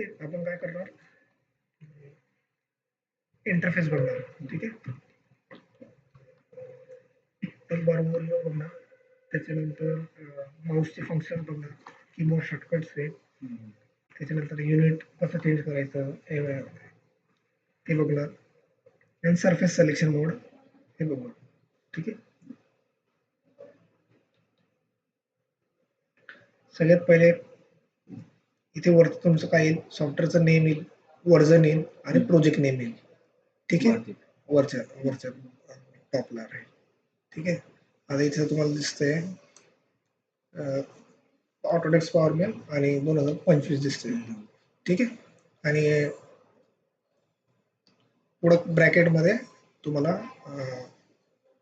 ठीक आहे. आपण काय करणार, इंटरफेस बघणार. ठीक आहे, टूल बार बघणार, त्याच्यानंतर माऊसचे फंक्शन बघणार, कीबोर्ड शॉर्टकट्स आहे, त्याच्यानंतर युनिट कसं चेंज करायचं ते बघणार, आणि सरफेस सिलेक्शन मोड हे बघणार. ठीक आहे, सगळ्यात पहिले इथे वरती तुमचं काय येईल, सॉफ्टवेअरचं नेम येईल, व्हर्जन येईल आणि प्रोजेक्ट नेम येईल. ठीक आहे, वरच्या टॉपला राहील. ठीक आहे, आता इथे तुम्हाला दिसतंय ऑटोडेस्क पॉवर मेल आणि 2025 दिसतंय. ठीक आहे, आणि पुढं ब्रॅकेटमध्ये तुम्हाला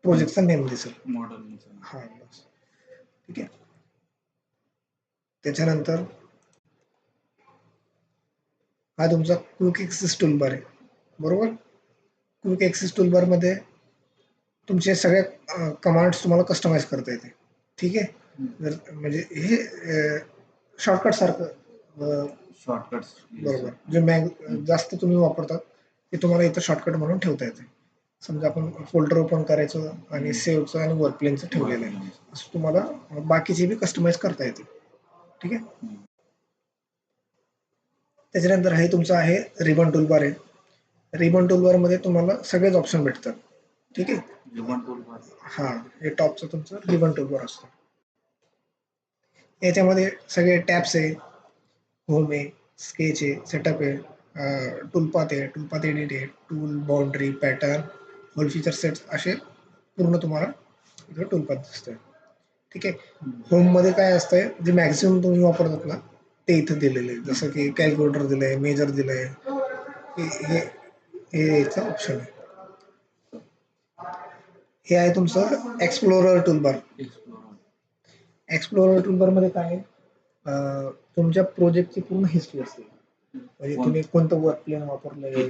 प्रोजेक्टचा नेम दिसेल, मॉडेल. हा बस. ठीक आहे, त्याच्यानंतर हा तुमचा क्विक ॲक्सेस टूलबार आहे, बरोबर. क्विक ॲक्सेस टूलबार मध्ये तुमचे सगळ्या कमांड्स तुम्हाला कस्टमाइज करता येते. ठीक आहे, म्हणजे हे शॉर्टकट सारखं शॉर्टकट्स, बरोबर, जे जास्त तुम्ही वापरतात ते तुम्हाला इथं शॉर्टकट म्हणून ठेवता येते. समजा आपण फोल्डर ओपन करायचं आणि सेव्हचं आणि वर्क प्लेनचं ठेवलेलं आहे, असं तुम्हाला बाकीचे बी कस्टमाइज करता येते. ठीक आहे, त्याच्यानंतर हे तुमचं आहे रिबन टूलबार आहे. रिबन टूलबार मध्ये तुम्हाला सगळेच ऑप्शन भेटतात. ठीक आहे, रिबन टूलबार, हा हे टॉपचं तुमचं रिबन टूलबार असतं. याच्यामध्ये सगळे टॅब्स आहे, होम आहे, स्केच आहे, सेटअप आहे, टूलपाथ आहे, टूलपाथ एडिट आहे, tool, boundary, pattern, hole feature sets, असे पूर्ण तुम्हाला इकडे टूलपाथ दिसतंय. ठीक आहे, होम मध्ये काय असतंय, जे मॅक्सिमम तुम्ही वापरतात ना ते इथं दिलेलं आहे, जसं की कॅल्क्युलेटर दिलंय, मेजर दिलंय, हे याचं ऑप्शन आहे. हे आहे तुमचं एक्सप्लोरर टूलबार. एक्सप्लोरर टूलबार मध्ये काय आहे, तुमच्या प्रोजेक्टची पूर्ण हिस्ट्री असते. म्हणजे तुम्ही कोणतं वर्क प्लेन वापरलंय,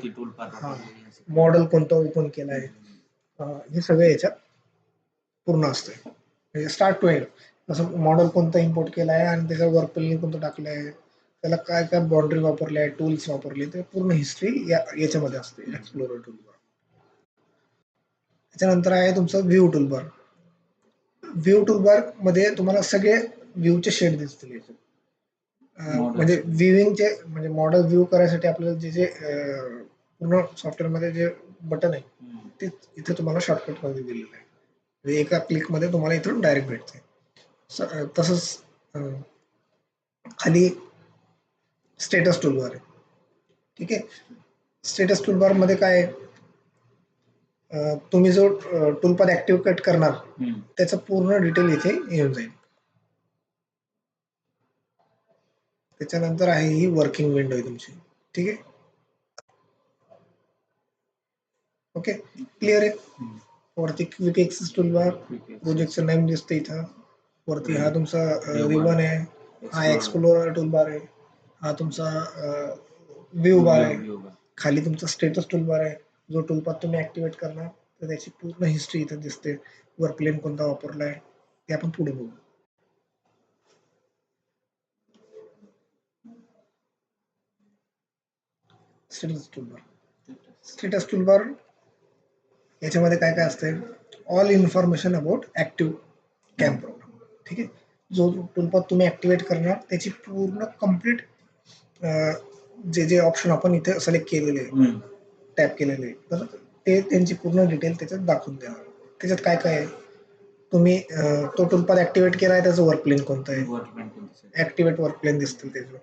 मॉडेल कोणतं ओपन केलंय, हे सगळं याच्यात पूर्ण असतंय, म्हणजे स्टार्ट टू एंड. जसं मॉडेल कोणतं इम्पोर्ट केलंय आणि त्याचं वर्क प्लेन कोणतं टाकलंय, त्याला काय काय बाउंड्री वापरले, टूल्स वापरले, ते पूर्ण हिस्ट्री याच्यामध्ये असते एक्सप्लोरर टूलबार. त्याच्यानंतर आहे तुमचं व्ह्यू टूलबार. व्ह्यू टूलबार मध्ये तुम्हाला सगळे व्ह्यूचे शेड दिसतील याच्यात. म्हणजे व्ह्यूइंगचे, म्हणजे मॉडेल व्ह्यू करायसाठी आपल्याला जे पूर्ण सॉफ्टवेअरमध्ये जे बटन आहे ते इथे तुम्हाला शॉर्टकट मध्ये दिलेलं आहे, म्हणजे एका क्लिक मध्ये तुम्हाला इथून डायरेक्ट भेटते. तसंच खाली स्टेटस टूलबार आहे. ठीक आहे, स्टेटस टूलबार मध्ये काय आहे, तुम्ही जो टूलपाथ ऍक्टिव्ह कट करणार त्याचं पूर्ण डिटेल इथे येऊन जाईल. त्याच्यानंतर आहे ही वर्किंग विंडो आहे तुमची. ठीक आहे, ओके, क्लिअर आहे. वरती क्विक ॲक्सेस टूलबार, प्रोजेक्टचं नेम दिसतं इथं. वरती हा तुमचा रिबन आहे, हा एक्सप्लोरर टूलबार आहे, हा तुमचा व्ह्यू बार आहे, खाली तुमचा स्टेटस टूलबार आहे. जो टूलपाथ तुम्ही ऍक्टिव्हेट करणार तर त्याची पूर्ण हिस्ट्री इथं दिसते, वर्क प्लेन कोणता वापरलाय ते आपण पुढे बघू. स्टेटस टूलबार याच्यामध्ये काय काय असते, all information about active cam program. ठीक आहे, जो टूलपाथ तुम्ही ऍक्टिव्हेट करणार त्याची पूर्ण कम्प्लीट जे ऑप्शन आपण इथे सिलेक्ट केलेले, टॅप केलेले, तर ते त्यांची पूर्ण डिटेल त्याच्यात दाखवून देणार. त्याच्यात काय काय आहे, तुम्ही तो टूलपाथ ऍक्टिव्हेट केलाय त्याचं वर्क प्लेन कोणतं आहे, ऍक्टिव्हेट वर्क प्लेन दिसतील त्याचं,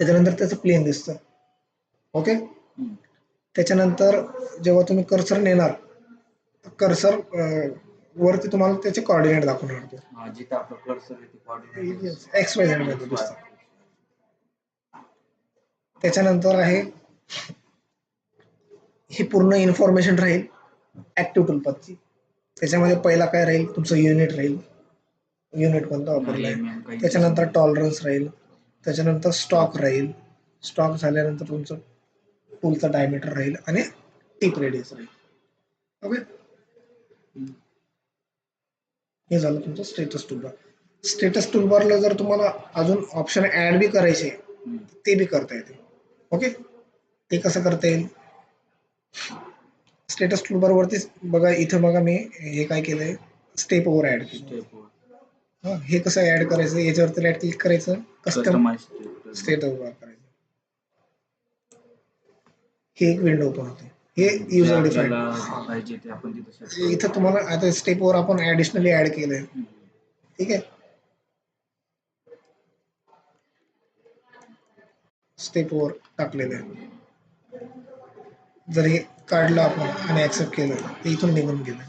त्याच्यानंतर त्याचं प्लेन दिसतं. ओके, त्याच्यानंतर जेव्हा तुम्ही कर्सर नेणार, कर्सर वरती तुम्हाला त्याचे कोऑर्डिनेट दाखवणार, जिथे आपलं कर्सर एक्स वाय झेड मध्ये दिसतं. त्याच्यानंतर आहे ही पूर्ण इन्फॉर्मेशन राहील ऍक्टिव्ह टूलपाथची. त्याच्यामध्ये पहिला काय राहील, तुमचं युनिट राहील, युनिट कोणता वापरलाय, त्याच्यानंतर टॉलरन्स राहील, त्याच्यानंतर स्टॉक राहील, स्टॉक झाल्यानंतर तुमचं टूलचा डायमीटर राहील आणि टिप रेडियस राहील. ओके, हे झालं तुमचं स्टेटस टूलबार. स्टेटस टूलबारला जर तुम्हाला अजून ऑप्शन ऍड बी करायचे ते बी करता येते. ओके, ते कसं करता येईल? स्टेटस टूलबार वरतीच बघा, इथं बघा मी हे काय केलंय, स्टेप ओव्हर ऍड केलं. हे कसं ऍड करायचं? याच्यावरती राईट क्लिक करायचं, कस्टम स्टेट ओव्हर करायचं. हे एक विंडो ओपन होते. हे युजर डिफाईन. इथं तुम्हाला आता स्टेप ओव्हर आपण ऍडिशनली ऍड केलंय. ठीक आहे, स्टेप ओव्हर टाकलेलं आहे. जर हे काढलं आपण आणि ऍक्सेप्ट केलं तर इथून निघून गेलं.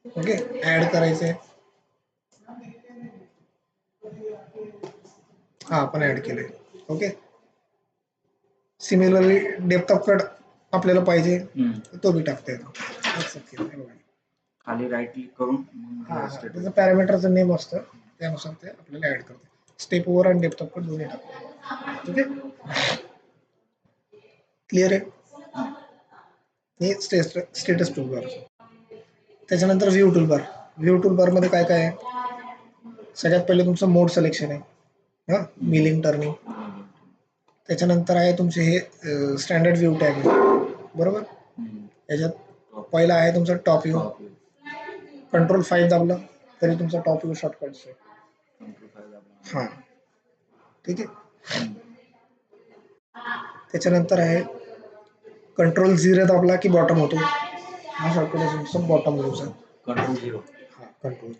ओके, ऍड करायचंय. हा, आपण ऍड केलंय. Okay, similarly depth of cut आपल्याला पाहिजे तो बी टाकता येतो. ऍक्सेप्ट केलं. खाली राईट क्लिक करून त्याचं पॅरामीटरचं नेम असतं, त्यानुसार ते आपल्याला ऍड करते. स्टेप ओव्हर आणि डेप्थ ऑफ कट दोन्ही टाकतो. ठीक आहे, क्लिअर आहे? हे स्टेटस टूलबार. त्याच्यानंतर व्ह्यू टूलबार. व्ह्यू टूलबार मध्ये काय काय आहे? सगळ्यात पहिले तुमचं मोड सिलेक्शन आहे, मिलिंग टर्निंग. त्याच्यानंतर आहे तुमचे हे स्टँडर्ड व्ह्यू टॅब आहे, बरोबर. याच्यात पहिला आहे तुमचा टॉप व्ह्यू. कंट्रोल 5 दाबलं तरी तुमचा टॉप व्ह्यू शॉर्टकट आहे. हा, ठीक आहे. त्याच्यानंतर आहे कंट्रोल 0 दाबला की बॉटम होतो. हा शॉर्टकट आहे तुमचा बॉटम व्ह्यूचा. कंट्रोल 0. हा, कंट्रोल.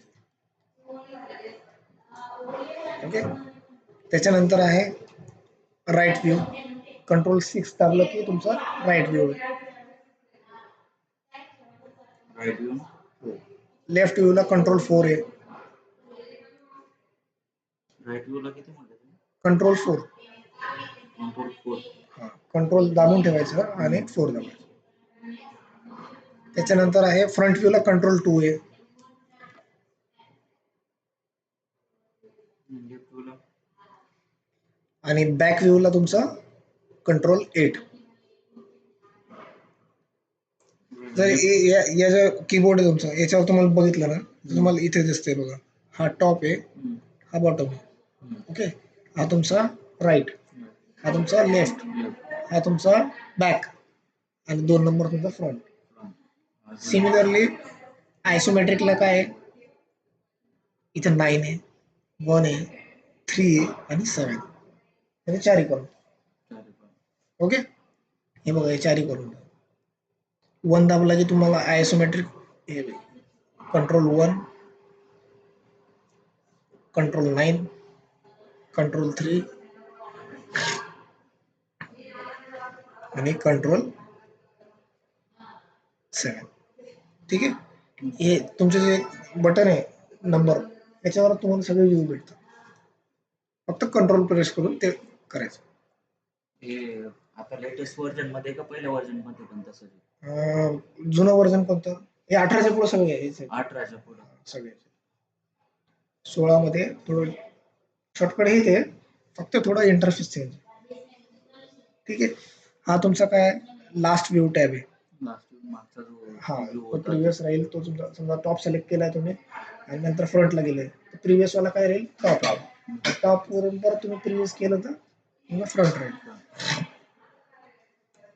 ओके, त्याच्यानंतर आहे राईट व्ह्यू. कंट्रोल 6 दाबलं की तुमचा राईट व्ह्यू आहे. Right view. लेफ्ट व्ह्यूला कंट्रोल 4 आहे. राईट व्ह्यूला किती म्हटलं तुम्ही? कंट्रोल 4. कंट्रोल 4. हा, कंट्रोल दाबून ठेवायचं आणि 4 दाबायचं. त्याच्यानंतर आहे फ्रंट व्ह्यूला कंट्रोल 2 आहे. आणि बॅक व्ह्यूला तुमचा कंट्रोल 8. जर या जो कीबोर्ड आहे तुमचा, याच्यावर तुम्हाला बघितलं ना, तुम्हाला इथे दिसतंय बघा, हा टॉप आहे, हा बॉटम आहे. ओके, हा तुमचा राईट, हा तुमचा लेफ्ट, हा तुमचा बॅक आणि 2 नंबर तुमचा फ्रंट. सिमिलरली आयसोमेट्रिकला काय आहे? इथं 9 आहे, 1 आहे, 3 आहे आणि 7. म्हणजे 4 करून. ओके, हे बघा, हे 4 करून. 1 दाबला की तुम्हाला आयसोमेट्रिक कंट्रोल 1, कंट्रोल 9, कंट्रोल 3 आणि कंट्रोल 7. ठीक आहे, हे तुमचे जे बटन आहे नंबर, याच्यावर तुम्हाला सगळे व्ह्यू भेटतात. फक्त कंट्रोल प्रेस करून ते करायचं. हे आता लेटेस्ट व्हर्जन मध्ये का पहिल्या व्हर्जन मध्ये पण तसंच? जुनं व्हर्जन कोणतं? हे 18च्या पुढे सगळे आहे. 18च्या पुढे सगळे. 16 मध्ये थोडं शॉर्टकट हे ते, फक्त थोडा इंटरफेस चेंज. ठीक आहे, हा तुमचा काय लास्ट व्ह्यू टॅब आहे. हा, तो प्रिव्हियस राहील. तो तुमचा समजा टॉप सिलेक्ट केलाय तुम्ही आणि नंतर फ्रंटला गेले, प्रिव्हियस वाला काय राहील? टॉप. टॉप वरून परत तुम्ही प्रिव्हियस केलं तर फ्रंट राहील.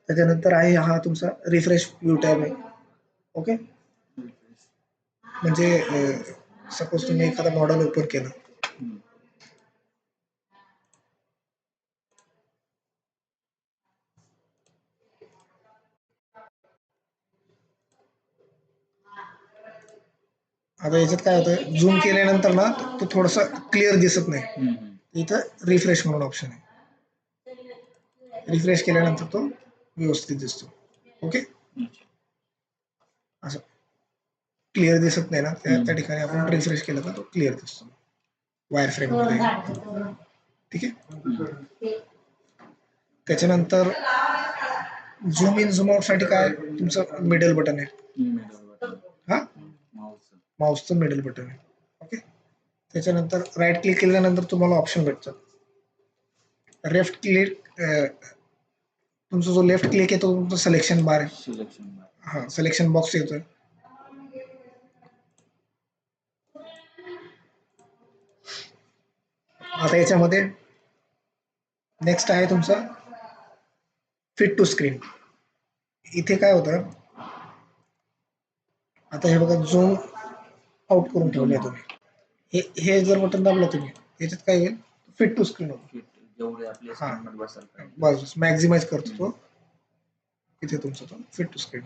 त्याच्यानंतर आहे हा तुमचा रिफ्रेश व्ह्यू टॅब आहे. ओके, म्हणजे सपोज तुम्ही एखादा मॉडेल ओपन केलं, आता याच्यात काय होतं, झूम केल्यानंतर ना तो थोडासा क्लिअर दिसत नाही. इथं रिफ्रेश म्हणून ऑप्शन आहे. रिफ्रेश केल्यानंतर तो व्यवस्थित दिसतो. ओके, असं क्लिअर दिसत नाही ना, त्या ठिकाणी आपण रिफ्रेश केलं तर तो क्लिअर दिसतो वायर फ्रेम मध्ये. ठीक आहे, त्याच्यानंतर झूम इन झूम आउट साठी काय तुमचं मिडल बटन आहे. हा, माऊसचं मिडल बटन आहे. ओके, त्याच्यानंतर राईट क्लिक केल्यानंतर तुम्हाला ऑप्शन भेटतात. लेफ्ट क्लिक, तुमचा जो लेफ्ट क्लिक आहे तो तुमचा सिलेक्शन बार आहे. हा, सिलेक्शन बॉक्स येतोय. आता याच्यामध्ये नेक्स्ट आहे तुमचं फिट टू स्क्रीन. इथे काय होतं, आता हे बघा झूम आउट करून ठेवले Zoom out. तुम्ही. हे जर बटन दाबलं तुम्ही, याच्यात काय होईल, फिट टू स्क्रीन होतं. Fit जेवढे आपल्या हा. स्क्रीनवर बसायला पाहिजे. बस मॅक्झिमाइज करतो तो. इथे तुमचं तो फिट टू स्क्रीन.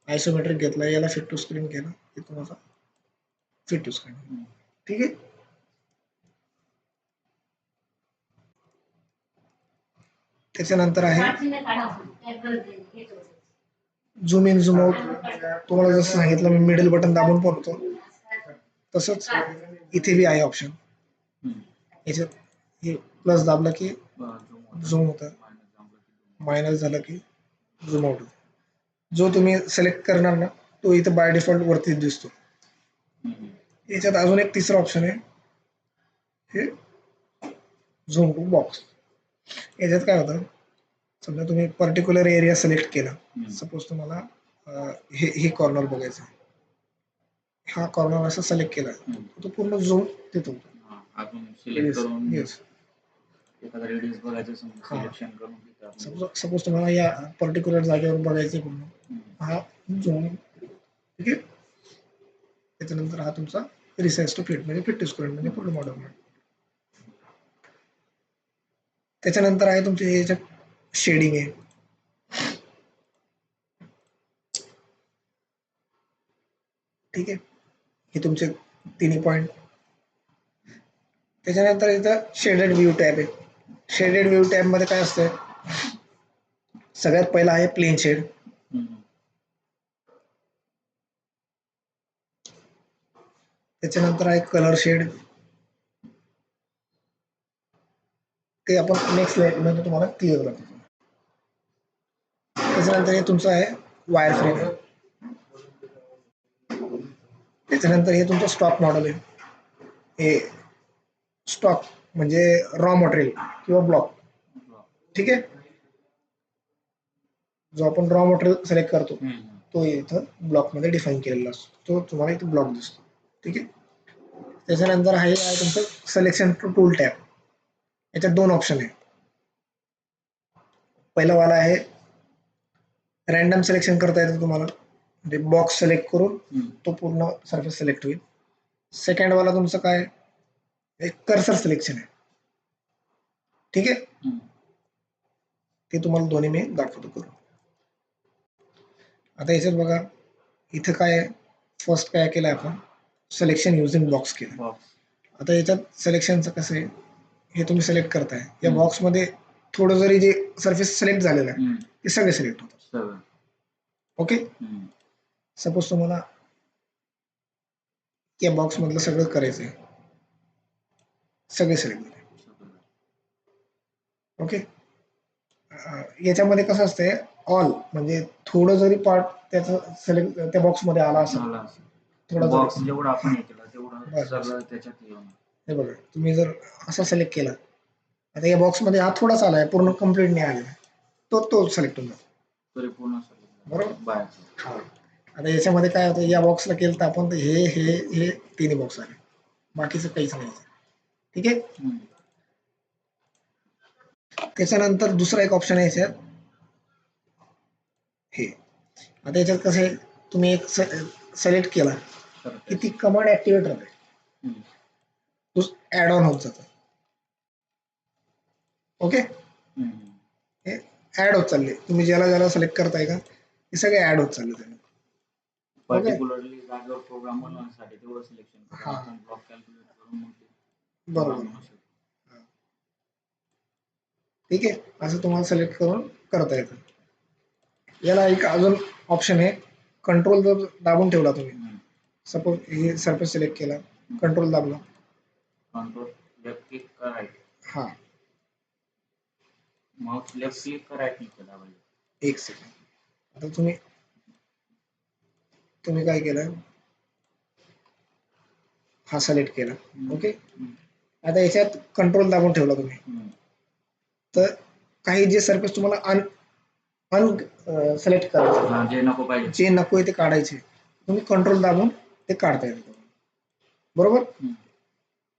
आयसोमेट्रिक घेतला, याला फिट टू स्क्रीन केलं की तुम्हाला फिट टू स्क्रीन. ठीक आहे. त्याच्यानंतर आहे झूम इन झूम आउट. तुम्हाला जसं सांगितलं मी मिडल बटन दाबून पण होतो, तसंच इथे बी आहे ऑप्शन. याच्यात हे प्लस दाबलं की झूम होतं, मायनस झालं की झूम आउट होतं. जो तुम्ही सिलेक्ट करणार ना तो इथं बाय डिफॉल्ट वरती दिसतो. याच्यात अजून एक तिसरा ऑप्शन आहे, हे झूम टू बॉक्स. याच्यात काय होतं, समजा तुम्ही पर्टिक्युलर एरिया सिलेक्ट केला, सपोज तुम्हाला हे कॉर्नर बघायचं आहे, हा कॉर्नर असं सिलेक्ट केला तो पूर्ण झूम तिथं होतो. अजून सिलेक्ट करून येस. एखादा रेडियस बघायचं सिलेक्शन करून तिथं सपोज तुम्हाला या पर्टिक्युलर जागेवर बघायचं पूर्ण, हा झूम. ठीक आहे. त्याच्यानंतर हा तुमचा रिसाइज टू फिट म्हणजे फिट टू स्क्रीन म्हणजे पूर्ण मॉडेल. त्याच्यानंतर आहे तुमचे याच्यात शेडिंग आहे. ठीक आहे. हे तुमचे तिन्ही पॉईंट. त्याच्यानंतर इथं शेडेड व्ह्यू टॅब आहे. शेडेड व्ह्यू टॅब मध्ये काय असतं, सगळ्यात पहिला आहे प्लेन शेड. त्याच्यानंतर आहे कलर शेड. ते आपण नेक्स्ट स्लाइड मध्ये तुम्हाला क्लिअर करतो. त्याच्यानंतर हे तुमचं आहे वायर फ्रेम. त्याच्यानंतर हे तुमचं स्टॉक मॉडेल आहे. हे स्टॉक म्हणजे रॉ मटेरियल किंवा ब्लॉक. ठीक आहे. जो आपण रॉ मटेरियल सिलेक्ट करतो तो इथं ब्लॉक मध्ये डिफाईन केलेला असतो, तो तुम्हाला इथं ब्लॉक दिसतो. ठीक आहे. त्याच्यानंतर आहे तुमचं सिलेक्शन टूल टॅब. याच्यात दोन ऑप्शन आहे. पहिला वाला आहे रॅन्डम सिलेक्शन करता येतं तुम्हाला, म्हणजे बॉक्स सिलेक्ट करून तो पूर्ण सरफेस सिलेक्ट होईल. सेकंड वाला तुमचं काय, एक कर्सर सिलेक्शन आहे. ठीक आहे. ते तुम्हाला दोन्ही मी दाखवतो करून. आता याच्यात बघा, इथं काय फर्स्ट काय केलं आपण, सिलेक्शन युजिंग बॉक्स केलं. आता याच्यात सिलेक्शनचं कसं आहे, हे तुम्ही सिलेक्ट करताय, या बॉक्समध्ये थोडं जरी जे सरफेस सिलेक्ट झालेलं आहे ते सगळे सिलेक्ट होतात. ओके. सपोज तुम्हाला या बॉक्स मधलं सगळं करायचं आहे, सगळे सिलेक्ट झाले. ओके. याच्यामध्ये कसं असतंय, ऑल म्हणजे थोडं जरी पार्ट त्याचं सिलेक्ट त्या बॉक्स मध्ये आला असेल, थोडा बॉक्स जेवढा आपण हे केलं तेवढं सगळं त्याच्यात येऊन. हे बघा, तुम्ही जर असा सिलेक्ट केला, आता या बॉक्स मध्ये हा थोडाच आलाय, पूर्ण कम्प्लीट नाही आलेला, तो सिलेक्ट होऊन जातो. परिपूर्ण बरोबर. हा. आता याच्यामध्ये काय होतं, या बॉक्सला केलं तर आपण हे तिन्ही बॉक्स आले, बाकीचं काहीच नाही. ठीक आहे. त्याच्यानंतर दुसरा एक ऑप्शन आहे याच्यात, हे आता याच्यात कसं आहे, तुम्ही एक सिलेक्ट केला की ती कमांड ऍक्टिव्हेट होते, ऍड ऑन होत जातं. ओके. हे ऍड होत चालले, तुम्ही ज्याला ज्याला सिलेक्ट करताय का हे सगळे ऍड होत चालले त्याने. पर्टिक्युलरली जागेवर प्रोग्राम बनवण्यासाठी तेवढं सिलेक्शन करून आपण ब्लॉक कॅल्क्युलेट करून मग ते बरोबर. ठीक आहे. असं तुम्हाला सिलेक्ट करून करता येतं. याला एक अजून ऑप्शन आहे, कंट्रोल जर दाबून ठेवला तुम्ही, सपोज हे सरफेस सिलेक्ट केला, कंट्रोल दाबला, कंट्रोल लेफ्ट क्लिक करायचं, हा माउस लेफ्ट क्लिक करायचं दाबायचं. एक सेकंड. आता तुम्ही काय केलं, हा सिलेक्ट केला. ओके. आता याच्यात कंट्रोल दाबून ठेवला तुम्ही, तर काही जे सरफेस तुम्हाला सिलेक्ट करायचं, जे नको पाहिजे, जे नको ते काढायचे, तुम्ही कंट्रोल दाबून ते काढता येतं. बरोबर.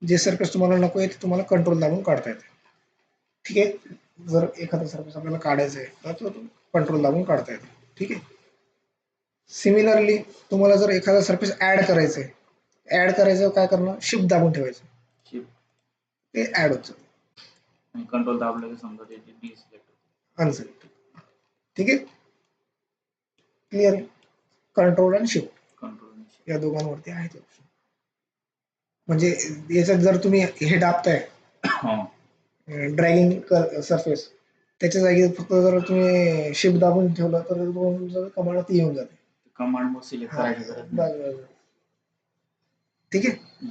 जे सरफेस तुम्हाला नको आहे ते तुम्हाला कंट्रोल दाबून काढता येते. ठीक आहे. जर एखादा सरफेस आपल्याला काढायचा आहे तर तो कंट्रोल दाबून काढता येतो. ठीक आहे. सिमिलरली तुम्हाला जर एखादा सरफेस ऍड करायचं आहे, ऍड करायचं काय करणं, शिफ्ट दाबून ठेवायचं, शिफ्ट ते ऍड होतं. आणि कंट्रोल दाबलं की समजा त्याची डिसिलेक्ट अनसिलेक्ट. ठीक आहे. क्लिअर आहे. कंट्रोल आणि शिफ्ट कंट्रोल या दोघांवरती आहेत ऑप्शन. म्हणजे याच्यात जर तुम्ही हे दाबताय ड्रॅगिंग सरफेस, त्याच्या जागी फक्त जर तुम्ही शिफ्ट दाबून ठेवलं तर कमांड ती येऊन जाते. कमांड मग सिलेक्ट करायची गरज नाही. ठीक आहे.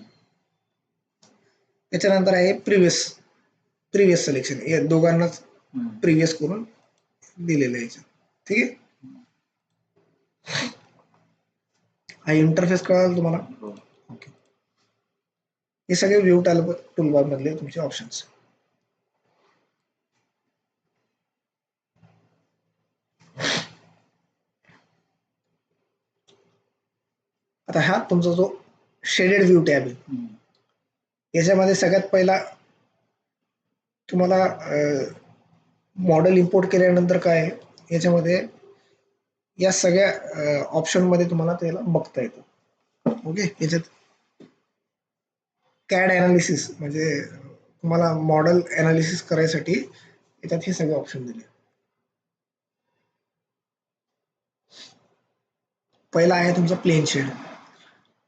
त्याच्यानंतर आहे प्रिव्हियस सिलेक्शन. या दोघांनाच प्रिव्हियस करून दिलेलं आहे याच्यात. ठीक आहे. हा इंटरफेस कळाला तुम्हाला? हो. ओके. हे सगळे व्ह्यू टूलबार मधले तुमचे ऑप्शन्स. आता हा तुमचा जो शेडेड व्ह्यू टॅब आहे, याच्यामध्ये सगळ्यात पहिला तुम्हाला मॉडेल इम्पोर्ट केल्यानंतर काय आहे, याच्यामध्ये या सगळ्या ऑप्शन मध्ये तुम्हाला त्याला बघता येतं. ओके. याच्यात कॅड अनालिसिस म्हणजे तुम्हाला मॉडेल अनालिसिस करायसाठी याच्यात हे सगळे ऑप्शन दिले. पहिला आहे तुमचा प्लेन शेड.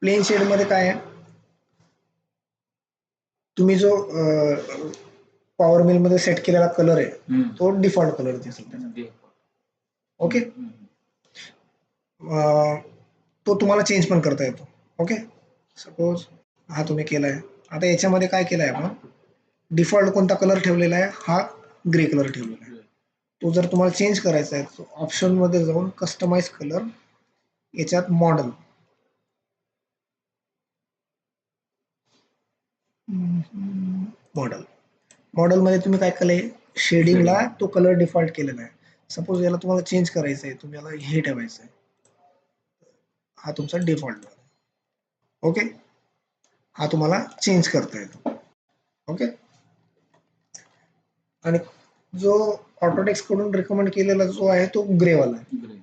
प्लेन शेड मध्ये काय आहे, तुम्ही जो पॉवर मिल मध्ये सेट केलेला कलर आहे तो डिफॉल्ट कलर दिसेल. ओके. तो तुम्हाला चेंज पण करता येतो. ओके. सपोज हा तुम्ही केलाय. आता याच्यामध्ये काय केलंय आपण, डिफॉल्ट कोणता कलर ठेवलेला आहे, हा ग्रे कलर ठेवलेला आहे. तो जर तुम्हाला चेंज करायचा आहे ऑप्शन मध्ये जाऊन कस्टमाइज कलर, याच्यात मॉडेल, मॉडेल मध्ये तुम्ही काय केलंय, शेडिंगला तो कलर डिफॉल्ट केलेला आहे. सपोज याला तुम्हाला चेंज करायचं आहे, तुम्ही याला हे ठेवायचं आहे, हा तुमचा डिफॉल्ट. ओके. हा तुम्हाला चेंज करता येतो. ओके. आणि जो ऑटोडेस्क कडून रेकमेंड केलेला जो आहे तो ग्रेवाला आहे.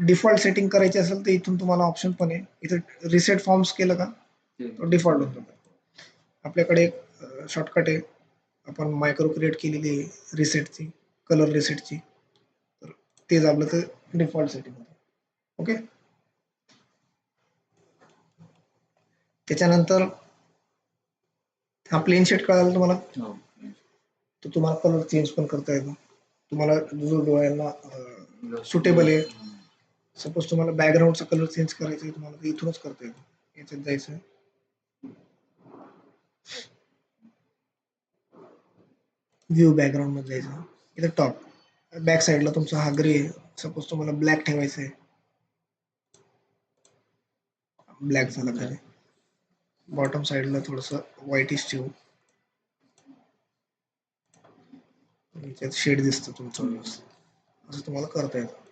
डिफॉल्ट सेटिंग करायची असेल तर इथून तुम्हाला ऑप्शन पण आहे. इथं रिसेट फॉर्म्स केलं का तो डिफॉल्ट होतो. आपल्याकडे एक शॉर्टकट आहे, आपण मायक्रो क्रिएट केलेली आहे रिसेटची, कलर रिसेटची, तर ते दाबलं तर डिफॉल्ट सेटिंग होते. ओके. त्याच्यानंतर हा प्लेन शेड कळाला तुम्हाला, तर तुम्हाला कलर चेंज पण करता येतो. तुम्हाला जो डोळ्यांना सुटेबल आहे. सपोज तुम्हाला बॅकग्राऊंडचा कलर चेंज करायचा आहे, तुम्हाला ते इथूनच करता येतो. याच्यात जायचं आहे, व्ह्यू बॅकग्राऊंड मध्ये जायचं, इथं टॉप बॅक साईडला तुमचा हा ग्रे आहे. सपोज तुम्हाला ब्लॅक ठेवायचं आहे, ब्लॅक झाला खाली. बॉटम साईडला थोडस व्हाईटिश ठेवू, याच्यात शेड दिसतं तुमचं व्यवस्थित, असं तुम्हाला करता येतं.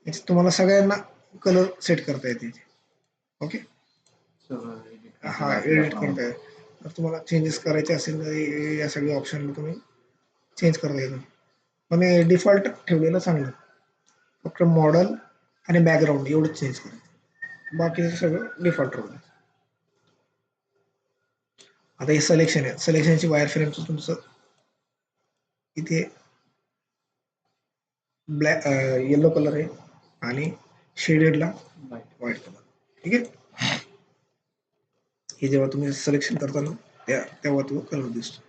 याच्यात तुम्हाला सगळ्यांना कलर सेट करता येते. ओके. हा एडिट करता येईल. जर तुम्हाला चेंजेस करायचे असेल तर या सगळ्या ऑप्शनला तुम्ही चेंज करता येतं. पण डिफॉल्ट ठेवलेलं चांगलं, फक्त मॉडेल आणि बॅकग्राऊंड एवढंच चेंज करायचं, बाकीचं सगळं डिफॉल्ट ठेवलं. आता हे सिलेक्शन आहे, सिलेक्शनची वायर फ्रेमचं तुमचं इथे ब्लॅक येलो कलर आहे आणि शेडेडला व्हाईट कलर. ठीक आहे. हे जेव्हा तुम्ही सिलेक्शन करता ना तेव्हा तो कलर दिसतो.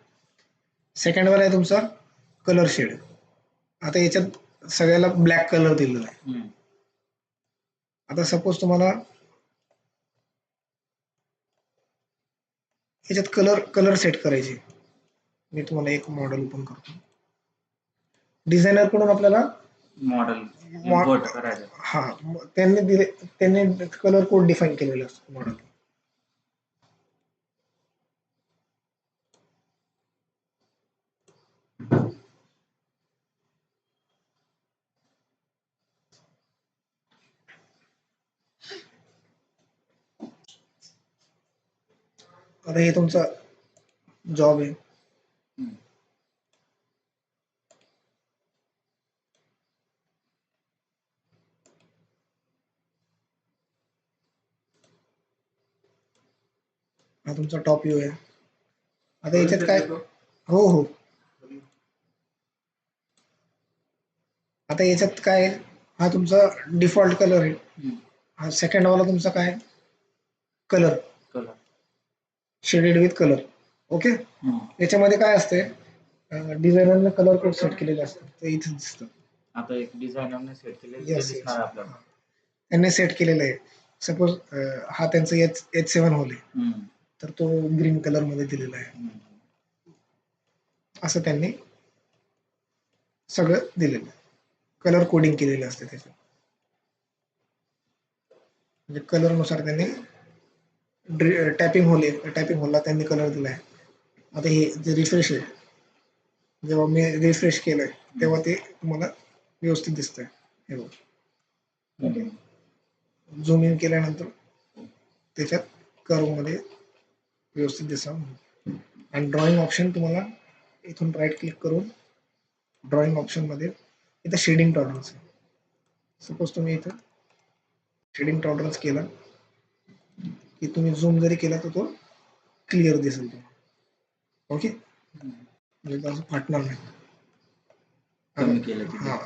सेकंड वर आहे तुमचा कलर शेड. आता याच्यात सगळ्याला ब्लॅक कलर दिलेला आहे. आता सपोज तुम्हाला याच्यात कलर सेट करायचे, मी तुम्हाला एक मॉडेल ओपन करतो. डिझायनर कडून आपल्याला मॉडेल इम्पोर्ट करायचं. हा त्यांनी कलर कोड डिफाईन केलेला असतो मॉडेल. आता हे तुमचा जॉब आहे. हम्म. हा तुमचा टॉप व्ह्यू आहे. आता याच्यात काय, हो हो, आता याच्यात काय आहे, हा तुमचा डिफॉल्ट कलर आहे. हम्म. हा सेकंड वाला तुमचा काय colour, colour. Shaded with colour. Okay. हम्म. याच्यामध्ये काय असते, डिझायनरने कलर कोड सेट केलेले असतात, ते इथे दिसतं. आता एक डिझायनरने सेट केलेलं ते येस येस, दिसणार आपल्याला. त्यांनी सेट केलेलं आहे. सपोज हा त्यांचा H7 होल आहे, हम्म. तर तो ग्रीन कलर मध्ये दिलेला आहे. हम्म. असं त्यांनी सगळं दिलेलं आहे. कलर कोडिंग केलेलं असते त्याच्यात, म्हणजे कलर नुसार त्यांनी टॅपिंग होल आहे, टॅपिंग होलला त्यांनी कलर दिलाय. आता हे जे रिफ्रेश आहे, जेव्हा मी रिफ्रेश केलंय तेव्हा ते तुम्हाला व्यवस्थित दिसतंय. हे बघ, ओके. झूम इन केल्यानंतर त्याच्यात कर्व मध्ये व्यवस्थित दिसावं. आणि ड्रॉइंग ऑप्शन तुम्हाला इथून राईट क्लिक करून ड्रॉइंग ऑप्शन मध्ये इथं शेडिंग टॉलरन्स आहे. सपोज तुम्ही इथं शेडिंग टॉलरन्स केला की तुम्ही झूम जरी केला तर तो क्लिअर दिसेल तुम्हाला. ओके, म्हणजे असं फाटणार नाही. कमी केलं की हा,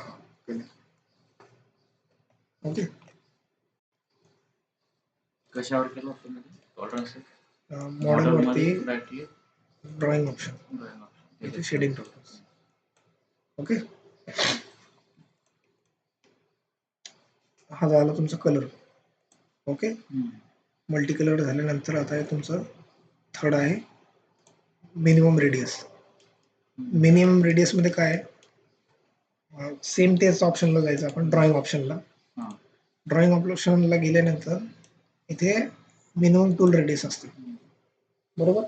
ओके. कशावर केलं तुम्ही टॉलरन्स? मॉडेल वरती right click, drawing option, drawing option, इथे शेडिंग टॉलरन्स. ओके, हा झाला तुमचा कलर. ओके, मल्टी कलर झाल्यानंतर आता आहे तुमचं थर्ड आहे मिनिमम रेडियस. मिनिमम रेडियस मध्ये काय आहे, सेम तेच ऑप्शनला जायचं आपण, ड्रॉइंग ऑप्शनला. ड्रॉइंग ऑप्शनला गेल्यानंतर इथे मिनिमम टूल रेडियस असते, बरोबर.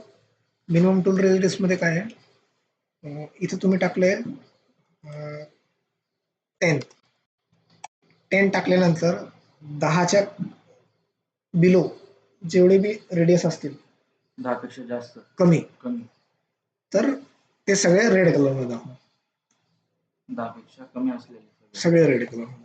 मिनिमम टूल रेडियस मध्ये काय आहे, इथे तुम्ही टाकले 10 टाकल्यानंतर 10च्या बिलो जेवढे बी रेडियस असतील 10 पेक्षा जास्त कमी, कमी, तर ते सगळे रेड कलर मध्ये दाखवा. 10 पेक्षा कमी असलेले सगळे रेड कलर मध्ये.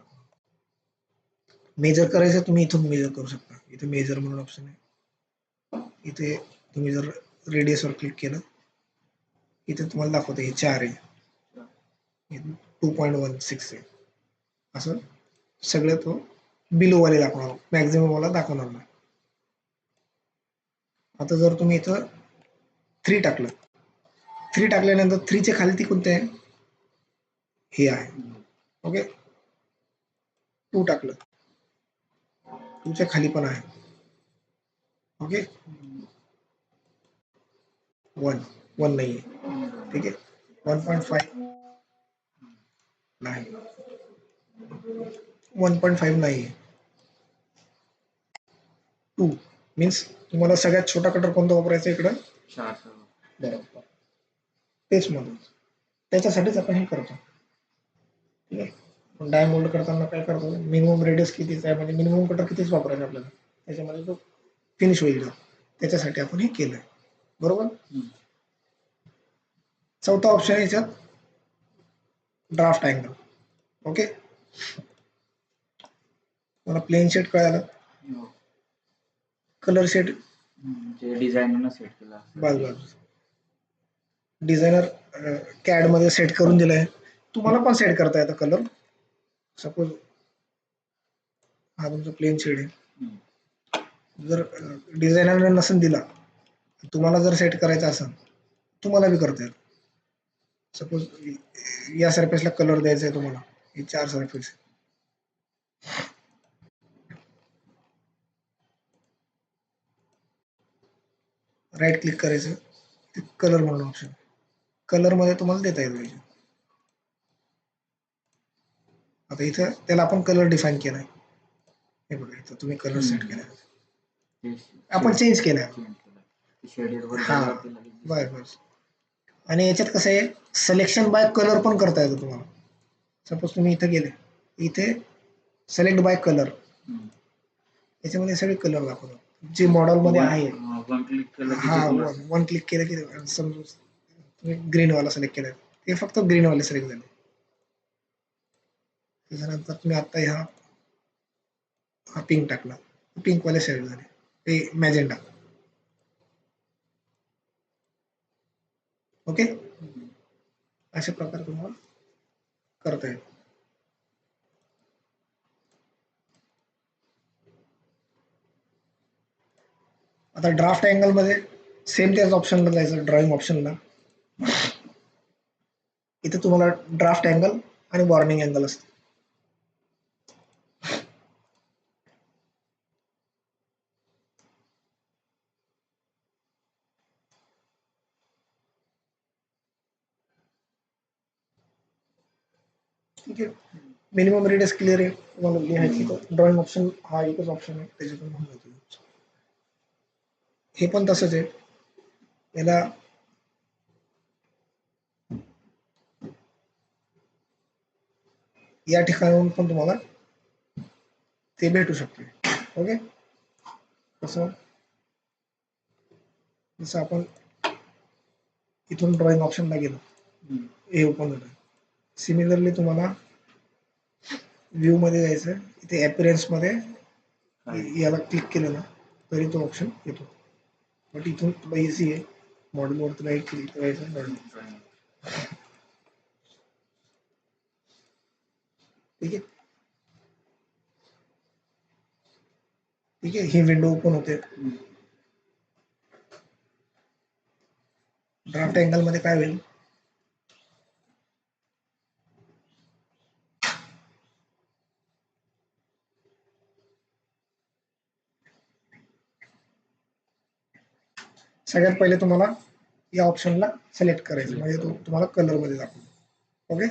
मेजर करायचं तुम्ही इथून मेजर करू शकता. इथे मेजर म्हणून ऑप्शन आहे. इथे तुम्ही जर रेडियसवर क्लिक केलं, इथे तुम्हाला दाखवतं हे 4 आहे, 2.16 आहे, असं सगळं तो बिलो वाले दाखवणार, मॅक्झिमम वाला दाखवणार नाही. आता जर तुम्ही इथं 3 टाकलं, 3 टाकल्यानंतर 3च्या खाली कोणते आहे, हे आहे. ओके, 2 टाकलं, 2च्या खाली पण आहे. ओके, 1 नाही आहे. ठीक आहे, 1.5 नाही, 1.5 नाही आहे. 2 मीन्स तुम्हाला सगळ्यात छोटा कटर कोणता वापरायचा इकडं, 4. बरोबर, तेच म्हणून त्याच्यासाठीच आपण हे करतो. ठीक आहे, डाय मोल्ड करताना काय करतो, मिनिमम रेडियस कितीच आहे, म्हणजे मिनिमम कटर कितीच वापरायचं आपल्याला, त्याच्यामध्ये तो फिनिश होईल, त्याच्यासाठी आपण हे केलंय, बरोबर. चौथा ऑप्शन आहे याच्यात ड्राफ्ट अँगल. ओके, मला प्लेन शेड कळालं, कलर शेड जे डिझायनरनं सेट केला, बस डिझायनर कॅड मध्ये सेट करून दिलाय. तुम्हाला पण सेट करता येतं कलर. सपोज हा तुमचा प्लेन शेड आहे, जर डिझायनरने नसेल दिला, तुम्हाला जर सेट करायचा असेल तुम्हाला बी करता येईल. सपोज या सरफेसला कलर द्यायचा आहे तुम्हाला, हे 4 सरफेस, राईट क्लिक करायचं, कलर म्हणून ऑप्शन, कलर मध्ये तुम्हाला देता येईल. आता इथं त्याला आपण कलर डिफाईन केलाय, हे बघा इथं तुम्ही कलर सेट केलाय, आपण चेंज केलाय. हा, बस. आणि याच्यात कसं आहे, सिलेक्शन बाय कलर पण करता येतं तुम्हाला. सपोज तुम्ही इथं गेले, इथे सिलेक्ट बाय कलर, याच्यामध्ये सगळे कलर दाखवतात. जे मॉडेलमध्ये आहे वन क्लिक केलं की हा ते तुम्हाला वन क्लिक केलं की समजू तुम्ही ग्रीन वाला सिलेक्ट केलं ते फक्त ग्रीन वाले सिलेक्ट झाले. त्याच्यानंतर तुम्ही आता हा पिंक टाकला, पिंक वाले सिलेक्ट झाले, ते मॅजेंडा. ओके, अशा प्रकारे तुम्हाला करता येईल. आता ड्राफ्ट अँगल मध्ये सेम त्याच ऑप्शनला जायचं, ड्रॉइंग ऑप्शनला. इथे तुम्हाला ड्राफ्ट अँगल आणि वॉर्निंग अँगल असते. ठीक आहे, मिनिमम रेडियस क्लिअर आहे तुम्हाला लिहायची. ड्रॉइंग ऑप्शन हा एकच ऑप्शन आहे, त्याच्यातून होऊन जातो. हे पण तसंच आहे, याला या ठिकाणाहून पण तुम्हाला ते भेटू शकते. ओके, कसं जसं आपण इथून ड्रॉइंग ऑप्शनला गेलो, हे ओपन होतं. सिमिलरली तुम्हाला व्ह्यू मध्ये जायचं, इथे अपीअरन्स मध्ये याला क्लिक केलं ना तरी तो ऑप्शन येतो. बट इथून तुला इझी आहे, मॉडेलवर तुला एक क्लिक करायचं. ठीक आहे, ठीक आहे, ही विंडो ओपन होते. ड्राफ्ट अँगल मध्ये काय होईल, सगळ्यात पहिले तुम्हाला या ऑप्शनला सिलेक्ट करायचं, म्हणजे तो तुम्हाला कलर मध्ये दाखवतो. ओके,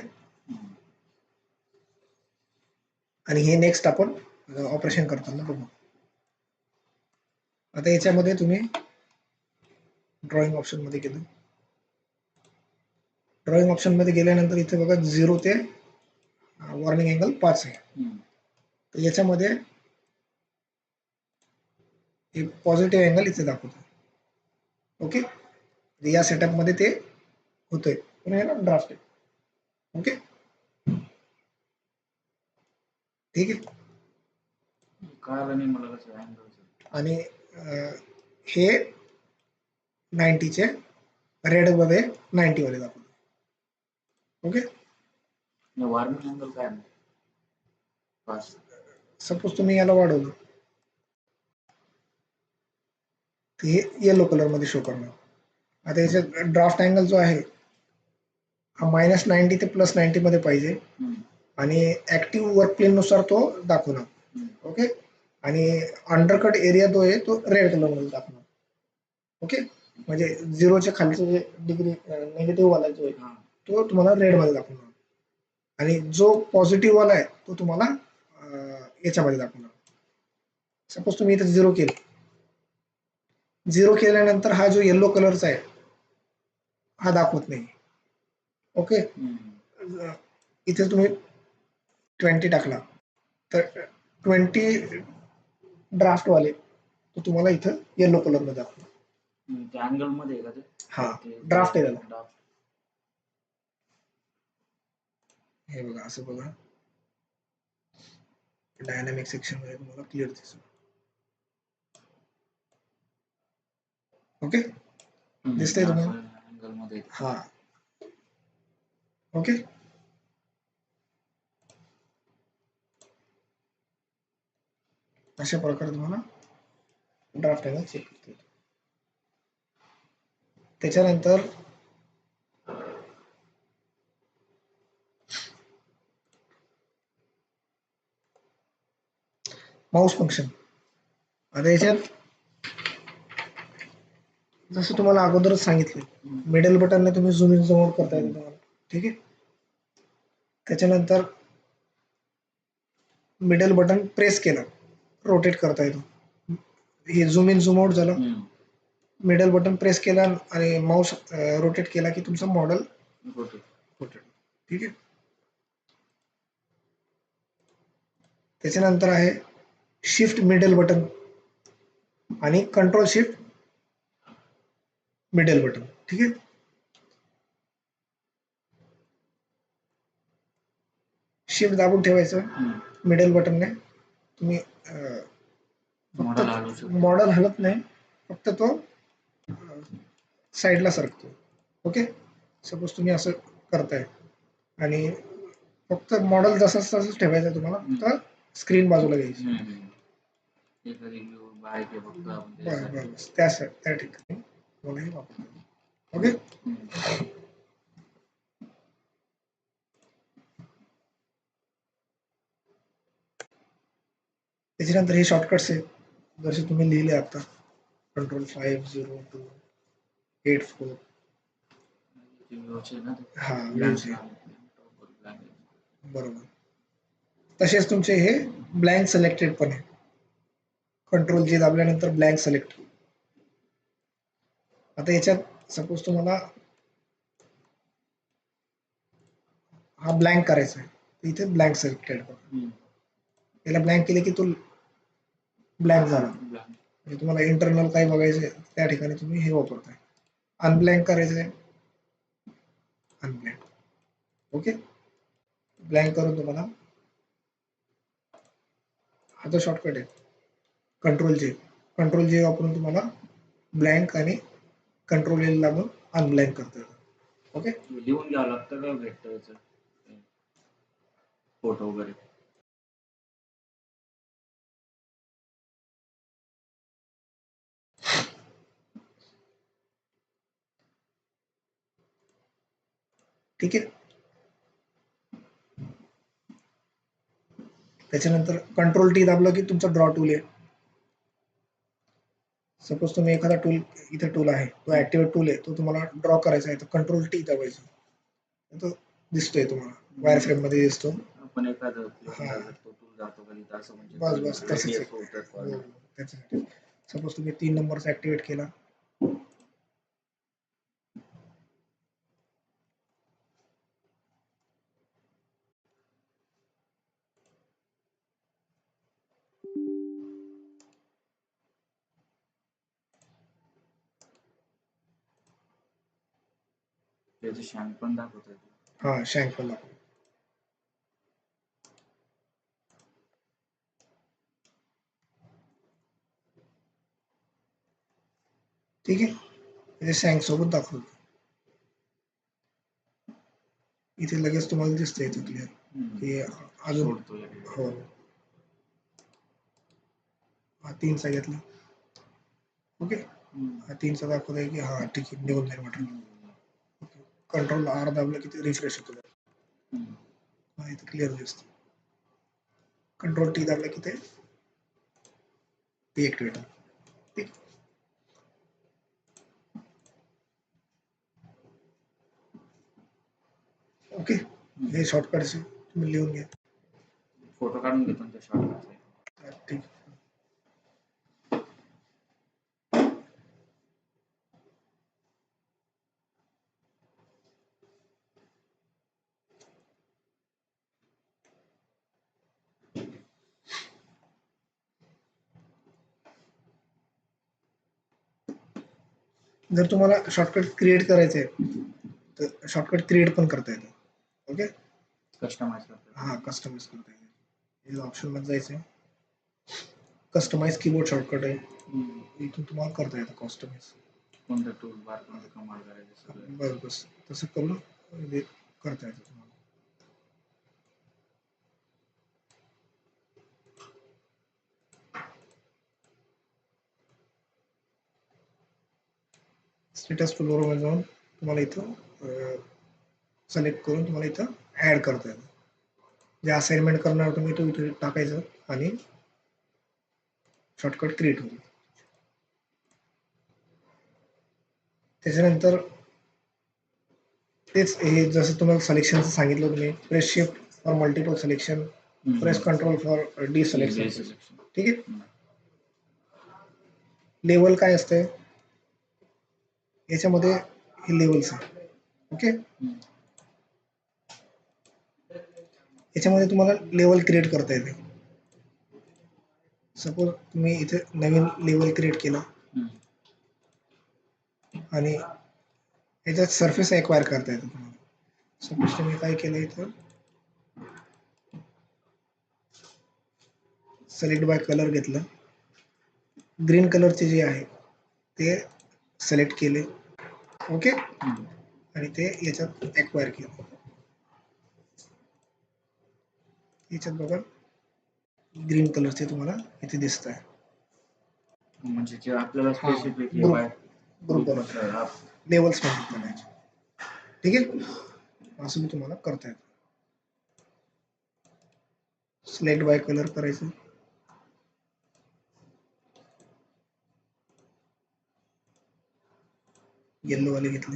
आणि हे नेक्स्ट आपण ऑपरेशन करताना बघू. आता याच्यामध्ये तुम्ही ड्रॉइंग ऑप्शन मध्ये गेलो, ड्रॉइंग ऑप्शन मध्ये गेल्यानंतर इथे बघा 0 ते वॉर्निंग अँगल 5 आहे. तर याच्यामध्ये हे पॉझिटिव्ह अँगल इथे दाखवतो. ओके, या सेटअप मध्ये ते होतंय, पण याला ड्राफ्ट आहे. ओके, ठीक आहे. कळालं नाही मला कसं अँगल. आणि हे 90चे रेड मध्ये 90 वाले दाखवतो. ओके, वॉर्निंग अँगल काय आहे? पाच. सपोज तुम्ही याला वाढवलं तर हे येलो कलर मध्ये शो करणार. आता याचा ड्राफ्ट अँगल जो आहे हा -90 ते +90 मध्ये पाहिजे, आणि ऍक्टिव्ह वर्क प्लेन नुसार तो दाखवणार. ओके, आणि अंडरकट एरिया जो आहे तो रेड कलर मध्ये दाखवणार. ओके, म्हणजे 0च्या खालचं जे डिग्री निगेटिव्ह वाला जो आहे तो तुम्हाला रेड मध्ये दाखवणार, आणि जो पॉझिटिव्ह वाला आहे तो तुम्हाला याच्यामध्ये दाखवणार. सपोज तुम्ही इथे 0 केलं, 0 केल्यानंतर हा जो येलो कलरचा आहे हा दाखवत नाही. ओके, इथे तुम्ही 20 टाकला तर 20 ड्राफ्ट वाले तो तुम्हाला इथं येलो कलर मध्ये दाखवणार. अँगल मध्ये आहे का ते? हा ड्राफ्ट आहे त्याला. ड्राफ्ट. हे बघा, असं बघा, डायनामिक सेक्शन मध्ये तुम्हाला क्लिअर दिसेल. ओके, दिसतंय तुम्हाला? अँगल मध्ये. हा, ओके. अशा प्रकारे तुम्हाला ड्राफ्ट अँगल चेक करता येतो. त्याच्यानंतर माऊस फंक्शन. आता याच्यात जसं तुम्हाला अगोदरच सांगितलं, मिडल बटनने तुम्ही झूम इन झूम आउट करता येतं तुम्हाला. ठीक आहे, त्याच्यानंतर मिडल बटन प्रेस केलं रोटेट करता येतो. हे झूम इन झूम आउट झालं. मिडल बटन प्रेस केला आणि माऊस रोटेट केला की तुमचं मॉडेल रोटेट. ठीक आहे, त्याच्यानंतर आहे शिफ्ट मिडल बटन. आणि कंट्रोल शिफ्ट मिडल बटन. ठीक आहे. शिफ्ट दाबून ठेवायचं मिडल बटनने. तुम्ही मॉडेल हलवू शकतो. मॉडेल हलत नाही, फक्त तो साईडला सरकतो. ओके. सपोज तुम्ही असं करताय आणि फक्त मॉडेल जसंच तसंच ठेवायचं तुम्हाला, फक्त स्क्रीन बाजूला घ्यायची. एक रिव्ह्यू बाहेर ते फक्त आपण बस त्याच्यासाठी. बस त्या ठिकाणी तुम्हाला हे वापरतो. ओके. त्याच्यानंतर हे शॉर्टकट्स आहेत, जसे तुम्ही लिहिले आता कंट्रोल 50284. व्ह्यूचे ना ते. हा Blank व्ह्यूचे. blank. बरोबर. तसेच तुमचे हे ब्लँक सिलेक्टेड पण आहे. कंट्रोल जे दाबल्यानंतर ब्लँक सिलेक्ट. आता याच्यात सपोज तुम्हाला हा ब्लँक करायचा आहे, तर इथे ब्लँक सिलेक्टेड करा. याला ब्लँक केले की तो ब्लँक झाला. Blank. म्हणजे तुम्हाला इंटरनल काही बघायचं आहे त्या ठिकाणी तुम्ही हे वापरताय. अनब्लँक करायचं आहे, अनब्लँक. ओके. ब्लँक करून तुम्हाला हा जो शॉर्टकट आहे कंट्रोल जे वापरून तुम्हाला ब्लँक आणि कंट्रोल एल दाबून अनब्लँक करता येतं. ओके. लिहून घ्यावं लागतं का भेटतं याचं फोटो वगैरे? ठीक आहे. त्याच्यानंतर कंट्रोल टी दाबलं की तुमचा ड्रॉ टूल आहे. सपोज तुम्ही एखादा टूल, इथे टूल आहे, तो ऍक्टिव्हेट टूल आहे, तो तुम्हाला ड्रॉ करायचा आहे, तर कंट्रोल टी दाबायचं. तो दिसतोय तुम्हाला, वायर फ्रेम मध्ये दिसतो. आपण एखादं हा. तो टूल जातो कधी असं म्हणजे बस तसंच radius आहे. होतं हो, पण. त्याच्यासाठी सपोज तुम्ही 3 नंबरचा ऍक्टिव्हेट केला, त्याचं शॅम्प पण दाखवत. हा शँक पण दाखव. ठीक आहे. त्याचे शँक सोबत दाखवतो. इथे लगेच तुम्हाला दिसतंय इथे क्लिअर की अजून. सोडतोय. हो. हा 3चा घेतला. ओके. हा 3चा दाखवतोय की हा ठीक आहे, निघून जाईल म्हटलं. कंट्रोल आर दाबलं की ते रिफ्रेश होतं. हा इथे क्लिअर दिसतं. कंट्रोल टी दाबलं की ते डिएक्टिवेट होतं. ठीक. ओके. हे शॉर्टकट्स तुम्ही लिहून घ्या. फोटो काढून घेतो त्या शॉर्टकटचा. ठीक. जर तुम्हाला शॉर्टकट क्रिएट करायचे आहे, तर शॉर्टकट क्रिएट पण करता येतं. ओके. कस्टमाइज करतो. हा कस्टमाइज करता येईल. ऑप्शन मध्ये जायचं, कस्टमाइज कीबोर्ड शॉर्टकट आहे, इथून तुम्हाला करता येतं कस्टमाइज. कोणतं टूल बार कोणतं कमाल करायचं सगळं. बस तसं करून हे करता येतं तुम्हाला. स्टेटस टूलवर जाऊन तुम्हाला इथं सिलेक्ट करून तुम्हाला इथं ऍड करता येतं. जे असाइनमेंट करणार तुम्ही तो इथे टाकायचं आणि शॉर्टकट क्रिएट होईल. त्याच्यानंतर तेच हे जसं तुम्हाला सिलेक्शन सांगितलं, तुम्ही press shift for multiple selection, press control for D selection. ठीक आहे. लेवल काय असतंय याच्यामध्ये, हे लेवल्स आहे. ओके. याच्यामध्ये तुम्हाला लेवल क्रिएट करता येते. सपोज तुम्ही इथे नवीन लेवल क्रिएट केला आणि याच्यात सरफेस एक्वायर करता येतं तुम्हाला. सपोज तुम्ही काय केलं इथं सिलेक्ट बाय कलर घेतलं, ग्रीन कलरचे जे आहे ते सिलेक्ट केले, ओके, आणि ते याच्यात एक्वायर केलं. याच्यात बघा ग्रीन कलरचे तुम्हाला इथे दिसत आहे. म्हणजे जे आपल्याला स्पेसिफिक ग्रुप लेवल्स मध्ये करायचे. ठीक आहे, असं मी तुम्हाला करता येतं. सिलेक्ट बाय कलर करायचं, येल्लो वाले घेतले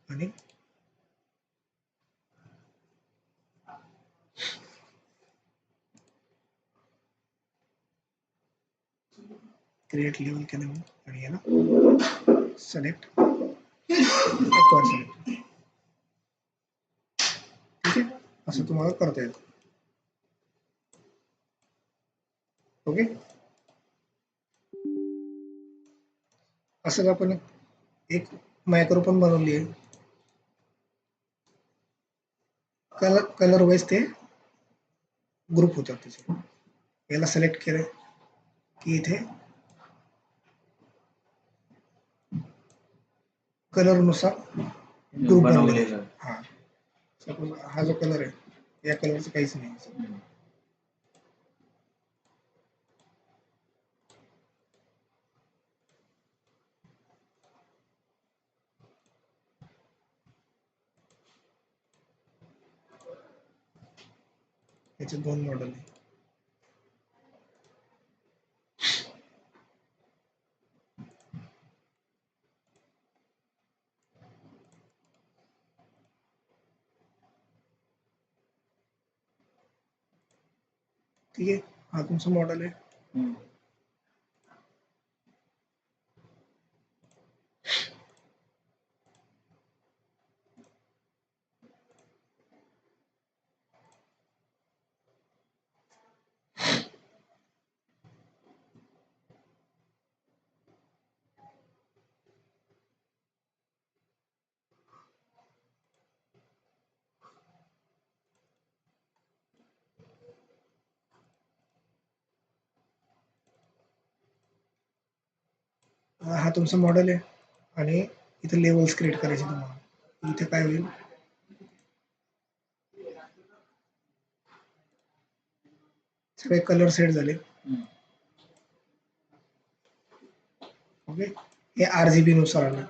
आणि क्रिएट लेवल केलं मी आणि याला सिलेक्ट एक्वायर सिलेक्ट. ठीक आहे, असं तुम्हाला करता येतं. ओके, असंच आपण एक मॅक्रो पण बनवली आहे. कलर वाईज ते ग्रुप होतात त्याचे. याला सिलेक्ट केलं की इथे कलर नुसार ग्रुप बनवलेला आहे. हा, सपोज हा जो कलर आहे या कलरचं काहीच नाही. याचे दोन मॉडेल आहे. ठीक आहे, हा तुमचं मॉडेल आहे. हा तुमचं मॉडेल आहे आणि इथे लेवल्स क्रिएट करायचे तुम्हाला. इथे काय होईल, सगळे कलर सेट झाले. ओके, हे RGB नुसार आले.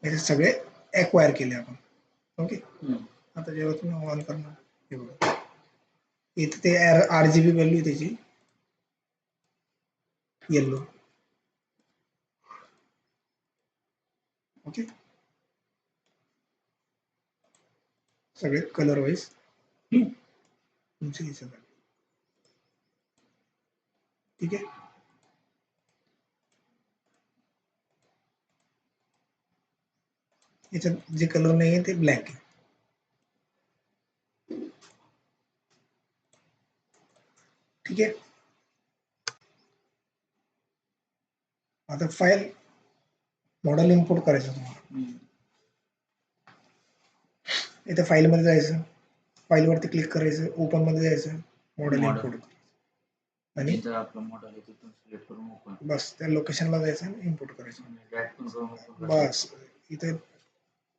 हे सगळे एक्वायर केले आपण. ओके, आता जेव्हा तुम्ही ऑन करणार हे बघा इथे ते RGB व्हॅल्यू त्याची येल्लो. ओके, सगळे कलर वाईज तुमचे दिसत आहे. ठीक आहे, याच्यात जे कलर नाही आहे ते ब्लॅक आहे. ठीक आहे, आता फाईल मॉडेल इम्पोर्ट करायचं तुम्हाला. इथे फाईल मध्ये जायचं, फाईल वरती क्लिक करायचं, ओपन मध्ये जायचं, मॉडेल इम्पोर्ट करायचं आणि आपलं मॉडेल आहे तिथून सिलेक्ट करून ओपन, बस त्या लोकेशनला जायचं आणि इम्पोर्ट करायचं. बस इथे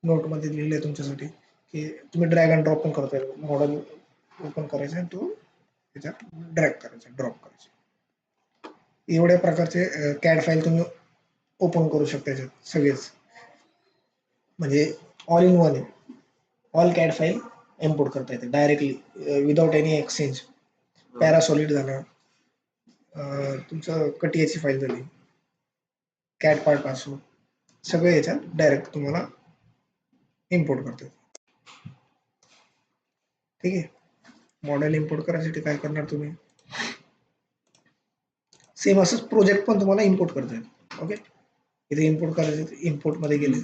नोट मध्ये लिहिलंय तुमच्यासाठी की तुम्ही ड्रॅग अँड ड्रॉप पण करता येईल. मॉडेल ओपन करायचं आणि तो त्याच्यात ड्रॅग करायचा, ड्रॉप करायचा. एवढ्या प्रकारचे कॅड फाईल तुम्ही ओपन करू शकता याच्यात सगळेच. म्हणजे ऑल इन वन आहे. ऑल कॅड फाईल इम्पोर्ट करता येते डायरेक्टली विदाउट एनी एक्सचेंज. पॅरासॉलिड झालं, तुमचं कटियाची फाईल झाली, कॅट पार्ट पासून सगळं याच्यात डायरेक्ट तुम्हाला इम्पोर्ट करता येतं. ठीक आहे, मॉडेल इम्पोर्ट करायसाठी काय करणार तुम्ही, सेम असंच प्रोजेक्ट पण तुम्हाला इम्पोर्ट करता येईल. ओके, इथे इम्पोर्ट करायचं, इम्पोर्ट मध्ये गेले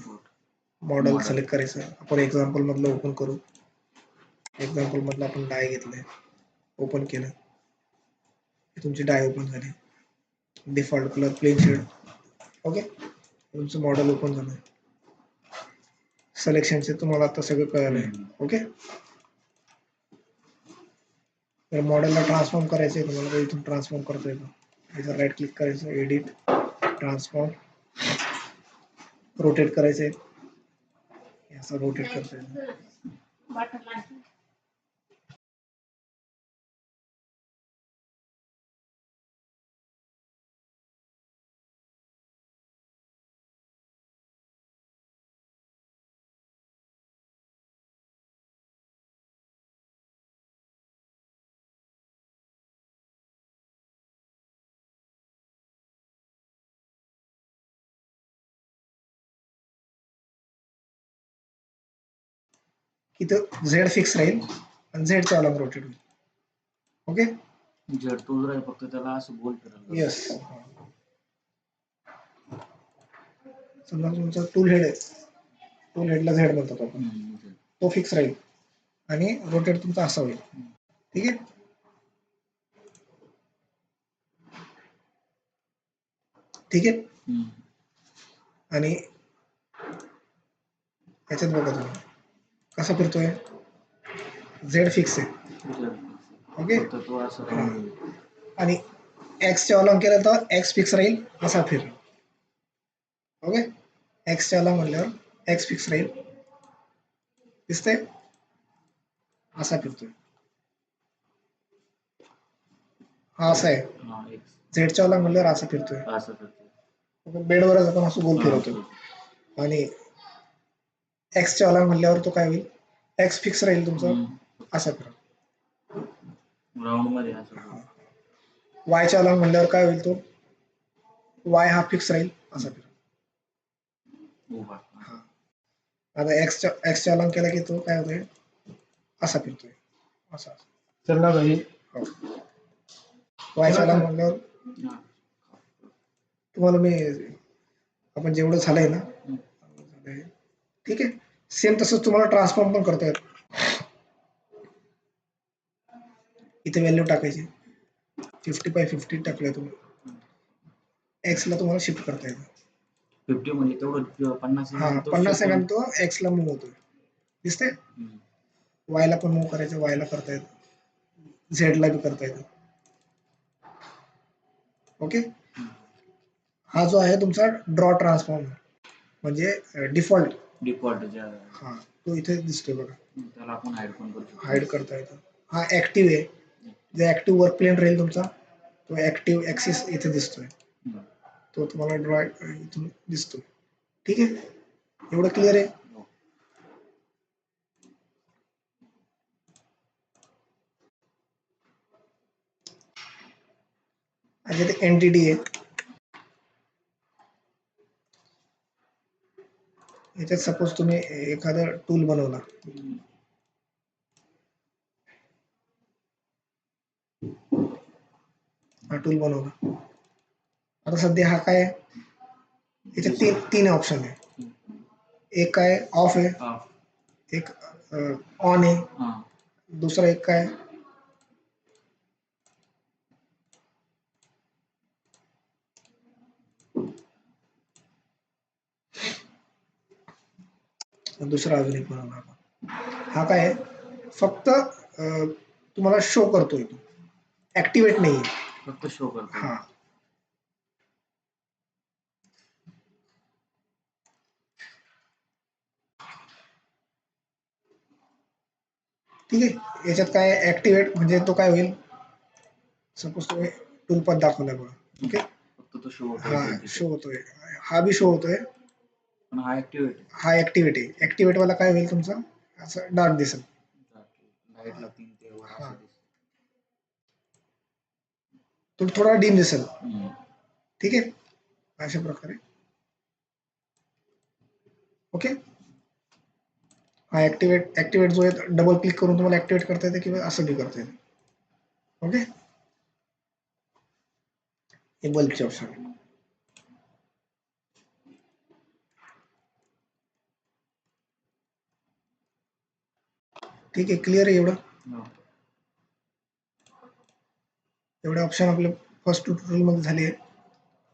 मॉडेल Model. सिलेक्ट करायचं. आपण एक्झाम्पल मधलं ओपन करू. एक्झाम्पल मधलं आपण डाय घेतलंय, ओपन केलं, हे तुमची डाय ओपन झाली. Default colour plain shade. Okay, तुमचं मॉडेल ओपन झालं. सिलेक्शनचे तुम्हाला आता सगळं कळलंय. ओके, तर मॉडेलला ट्रान्सफॉर्म करायचं आहे तुम्हाला, इथून ट्रान्सफॉर्म करता येतं. इथं राईट क्लिक करायचं, एडिट, ट्रान्सफॉर्म, रोटेट करायचं आहे, असं रोटेट करता येतं. इथं झेड फिक्स राहील आणि झेडचा अलॉंग रोटेट होईल. ओके, जर तोच राहील, फक्त त्याला असं गोल फिरवलं. येस. समजा तुमचा टूल हेड आहे, टूल हेडला झेड म्हणतात आपण, तो फिक्स राहील आणि रोटेट तुमचा असा होईल. ठीक आहे, ठीक आहे. आणि याच्यात बघा तुम्ही कसा फिरतोय, झेड फिक्स आहे. ओके, फक्त तो असं round होईल. आणि एक्सच्या अलॉंग केलं तर एक्स फिक्स राहील, असा फिर. ओके, एक्सच्या अलॉंग म्हणल्यावर एक्स फिक्स राहील, दिसतंय, असा फिरतोय. हा असा आहे. हा, एक झेडच्या अलॉंग म्हणल्यावर असा फिरतोय. असं करतो. बेडवरच आपण असं गोल हा, फिरवतो. आणि एक्सच्या अलॉंग म्हणल्यावर तो काय होईल, एक्स फिक्स राहील तुमचं, असा फिरव. राऊंड मध्ये असं गोल. वायच्या अलॉंग म्हणल्यावर काय होईल, तो वाय हा फिक्स राहील, असा फिरव. उभा. आता एक्सच्या अलॉंग केला की तो काय होतोय, असा फिरतोय, असा. चला भाई, वायच्या अलॉंग म्हणल्यावर हा. तुम्हाला मी, आपण जेवढं झालंय ना, ठीक आहे, सेम तसंच तुम्हाला ट्रान्सफॉर्म पण करता येतं. इथे व्हॅल्यू टाकायची, 50/50 टाकलंय तुम्ही, एक्सला तुम्हाला शिफ्ट करता येतं. 50 म्हणजे तेवढं 50 हा, 50 mm तो एक्सला मूव्ह होतोय, दिसतंय. वायला पण मूव्ह करायचं, वायला करता येतं, झेडला बी करता येतं. ओके, हा जो आहे तुमचा ड्रॉ ट्रान्सफॉर्म, म्हणजे डिफॉल्ट. ज्या हा, तो इथे दिसतोय बघा, त्याला आपण हाईड पण करू शकतो. हाईड करता येतं. हा ऍक्टिव्ह आहे, जे ऍक्टिव्ह वर्क प्लेन राहील तुमचा, तो ऍक्टिव्ह ऍक्सिस इथे दिसतोय, तो तुम्हाला ड्रॉ इथून दिसतो. ठीक आहे, एवढं क्लिअर आहे. आणि ते एनटीटी आहे, याच्यात सपोज तुम्ही एखादं टूल बनवला, हा टूल बनवला. आता सध्या हा काय आहे, याच्यात तीन ऑप्शन आहे. एक काय ऑफ आहे, एक ऑन आहे, दुसरा एक काय, दुसरा अजून एक बनवला आपण. हा काय आहे, फक्त तुम्हाला शो करतोय, तो ऍक्टिव्हेट नाहीये, फक्त शो करतो. हा. ठीक आहे, याच्यात काय ऍक्टिव्हेट म्हणजे तो काय होईल, सपोज तुम्ही टूलपाथ दाखवलाय बघा. ओके, फक्त तो शो होतो. हा शो होतोय, हा बी शो होतोय, पण हा ऍक्टिव्हेट आहे. हा ऍक्टिव्हेट आहे. ऍक्टिव्हेट वाला काय होईल, तुमचा असं डार्क दिसेल, लाईटला 3 ते वर हा, असं दिसतं. तो थोडा डीम दिसेल. ठीक आहे, अशा प्रकारे. ओके, हा ऍक्टिव्हेट जो आहे, डबल क्लिक करून तुम्हाला ऍक्टिव्हेट करता येते किंवा असं बी करता येते. ओके, हे बल्बचे ऑप्शन. ठीक आहे, क्लिअर आहे एवढं? हो. एवढे ऑप्शन आपले फर्स्ट ट्युटोरियलमध्ये झाले आहे.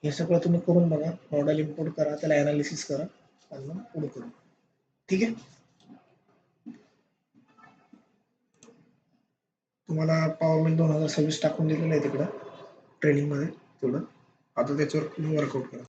हे सगळं तुम्ही करून बघा, मॉडेल इम्पोर्ट करा, त्याला ॲनालिसिस करा आणि मग पुढे करू. ठीक आहे, तुम्हाला पॉवर 2026 टाकून दिलेलं आहे तिकडं ट्रेनिंगमध्ये तेवढं. आता त्याच्यावर तुम्ही वर्कआउट करा.